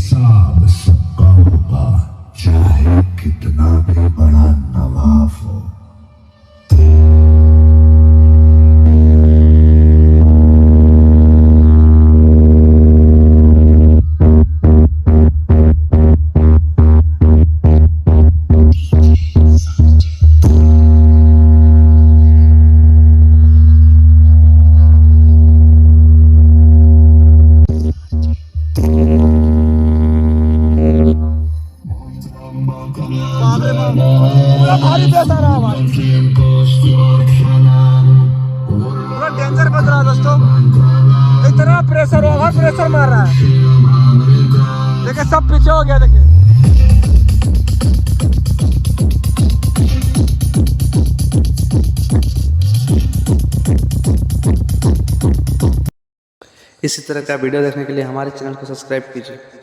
हिसाब सबका होगा, चाहे कितना भी बड़ा नवाब हो। पूरा भारी बेस आ रहा है भाई, पूरा डेंजर बज रहा है दोस्तों। इतना प्रेशर ओवर प्रेशर मार रहा है, देखिए सब पीछे हो गया। देखिए इसी तरह का वीडियो देखने के लिए हमारे चैनल को सब्सक्राइब कीजिए।